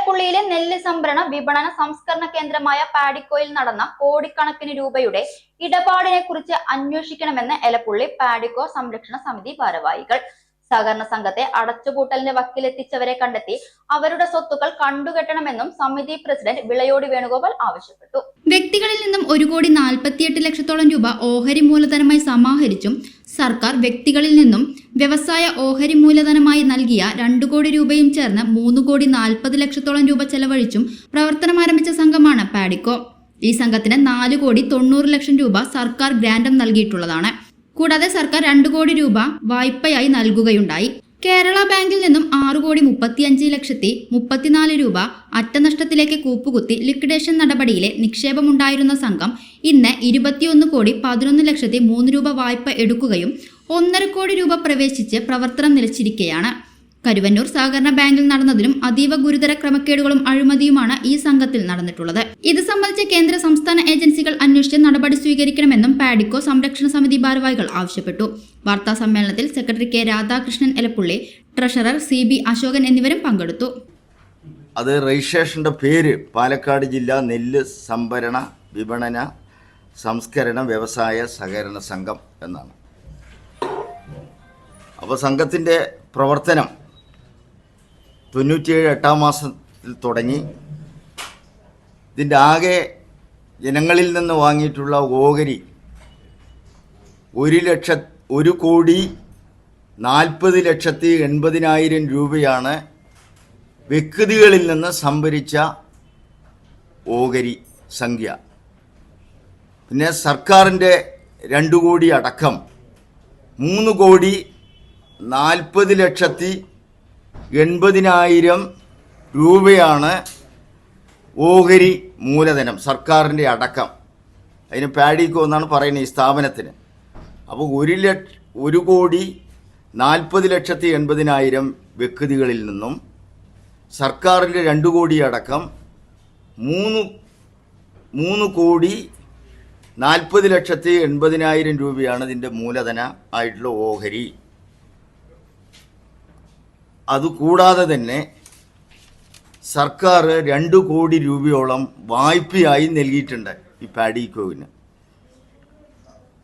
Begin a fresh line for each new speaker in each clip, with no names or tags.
എലപ്പുള്ളിയിലെ നെല്ല് സംഭരണ വിപണന സംസ്കരണ കേന്ദ്രമായ പാഡിക്കോയിൽ നടന്ന കോടിക്കണക്കിന് രൂപയുടെ ഇടപാടിനെ കുറിച്ച് അന്വേഷിക്കണമെന്ന് എലപ്പുള്ളി പാഡിക്കോ സംരക്ഷണ സമിതി ഭാരവാഹികൾ. സഹകരണ സംഘത്തെ അടച്ചുപൂട്ടലിന്റെ വക്കിലെത്തിച്ചവരെ കണ്ടെത്തി അവരുടെ സ്വത്തുക്കൾ കണ്ടുകെട്ടണമെന്നും സമിതി പ്രസിഡന്റ് വിളയോടി വേണുഗോപാൽ ആവശ്യപ്പെട്ടു.
വ്യക്തികളിൽ നിന്നും 1,48,00,000 രൂപ ഓഹരി മൂലധനമായി സമാഹരിച്ചും സർക്കാർ വ്യക്തികളിൽ നിന്നും വ്യവസായ ഓഹരി മൂലധനമായി നൽകിയ 2 കോടി രൂപയും ചേർന്ന് 3,40,00,000 രൂപ ചെലവഴിച്ചും പ്രവർത്തനം ആരംഭിച്ച സംഘമാണ് പാഡിക്കോ. ഈ സംഘത്തിന് 4,90,00,000 രൂപ സർക്കാർ ഗ്രാന്റും നൽകിയിട്ടുള്ളതാണ്. കൂടാതെ സർക്കാർ 2 കോടി രൂപ വായ്പയായി നൽകുകയുണ്ടായി. കേരള ബാങ്കിൽ നിന്നും 6,35,34,000 രൂപ അറ്റനഷ്ടത്തിലേക്ക് കൂപ്പുകുത്തി ലിക്വിഡേഷൻ നടപടിയിലെ നിക്ഷേപമുണ്ടായിരുന്ന സംഘം ഇന്ന് 21,11,03 രൂപ വായ്പ എടുക്കുകയും 1.5 കോടി രൂപ പ്രവേശിച്ച് പ്രവർത്തനം നിലച്ചിരിക്കുകയാണ്. കരുവന്നൂർ സഹകരണ ബാങ്കിൽ നടന്നതിലും അതീവ ഗുരുതര ക്രമക്കേടുകളും അഴിമതിയുമാണ് ഈ സംഘത്തിൽ നടന്നിട്ടുള്ളത്. ഇത് സംബന്ധിച്ച് കേന്ദ്ര സംസ്ഥാന ഏജൻസികൾ അന്വേഷിച്ച് നടപടി സ്വീകരിക്കണമെന്നും പാഡിക്കോ സംരക്ഷണ സമിതി ഭാരവാഹികൾ ആവശ്യപ്പെട്ടു. വാർത്താ സമ്മേളനത്തിൽ secretary K Radhakrishnan Elappully, treasurer CB Ashokan എന്നിവരും പങ്കെടുത്തു.
അത് രജിസ്ട്രേഷൻ്റെ പേര് പാലക്കാട് ജില്ലാ നെല്ല് സംഭരണ വിപണന സംസ്കരണ വ്യവസായ സഹകരണ സംഘം എന്നാണ്. അപ്പോൾ സംഘത്തിൻ്റെ പ്രവർത്തനം 97 8-ാം മാസത്തിൽ തുടങ്ങി. ഇതിൻ്റെ ആകെ ജനങ്ങളിൽ നിന്ന് വാങ്ങിയിട്ടുള്ള ഓഹരി 1,40,80,000 രൂപയാണ് വ്യക്തികളിൽ നിന്ന് സംഭരിച്ച ഓഹരി സംഖ്യ. പിന്നെ സർക്കാരിൻ്റെ 2 കോടി അടക്കം 3,40,80,000 രൂപയാണ് ഓഹരി മൂലധനം സർക്കാരിൻ്റെ അടക്കം. അതിന് പാഡിക്കോ എന്നാണ് പറയുന്നത് ഈ സ്ഥാപനത്തിന്. അപ്പോൾ 1,40,40,80,000 വ്യക്തികളിൽ നിന്നും സർക്കാരിൻ്റെ 2 കോടി അടക്കം 3,40,80,000 രൂപയാണ് ഇതിൻ്റെ മൂലധന ആയിട്ടുള്ള ഓഹരി. അതുകൂടാതെ തന്നെ സർക്കാർ 2 കോടി രൂപയോളം വായ്പയായി നൽകിയിട്ടുണ്ട് ഈ പാഡിക്കോവിന്.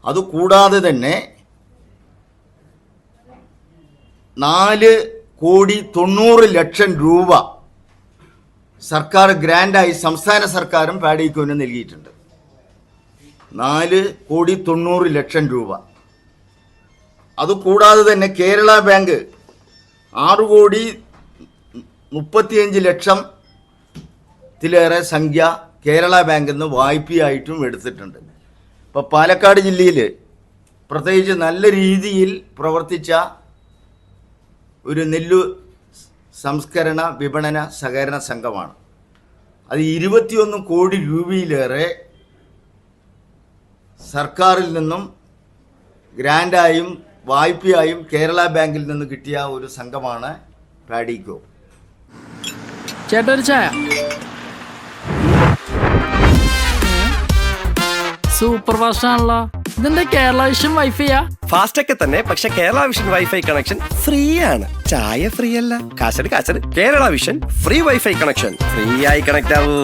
അതുകൂടാതെ തന്നെ 4,90,00,000 രൂപ സർക്കാർ ഗ്രാൻഡായി സംസ്ഥാന സർക്കാരും പാഡിക്കോവിന് നൽകിയിട്ടുണ്ട്. 4,90,00,000 രൂപ. അതുകൂടാതെ തന്നെ കേരള ബാങ്ക് 6,35,00,000 സംഖ്യ കേരള ബാങ്കിൽ നിന്ന് വായ്പയായിട്ടും എടുത്തിട്ടുണ്ട്. ഇപ്പോൾ പാലക്കാട് ജില്ലയിൽ പ്രത്യേകിച്ച് നല്ല രീതിയിൽ പ്രവർത്തിച്ച ഒരു നെല്ലു സംസ്കരണ വിപണന സഹകരണ സംഘമാണ്. അത് 21 കോടി രൂപയിലേറെ സർക്കാരിൽ നിന്നും ഗ്രാൻഡായും വായ്പയായും കേരള ബാങ്കിൽ നിന്ന് കിട്ടിയ ഒരു സംഘമാണ് പാഡിക്കോ.
ചേട്ടാ ഒരു ചായ. സൂപ്പർ ഫാസ്റ്റ് ആണല്ലോ. ഇതെന്താ കേരള വിഷൻ വൈഫൈയാ?
ഫാസ്റ്റ് ഒക്കെ തന്നെ, പക്ഷെ Kerala vision wifi connection free ആണ്. ചായ ഫ്രീ അല്ല, കാശട് Kerala vision free wifi connection. Free ആയി കണക്ട് ആവൂ.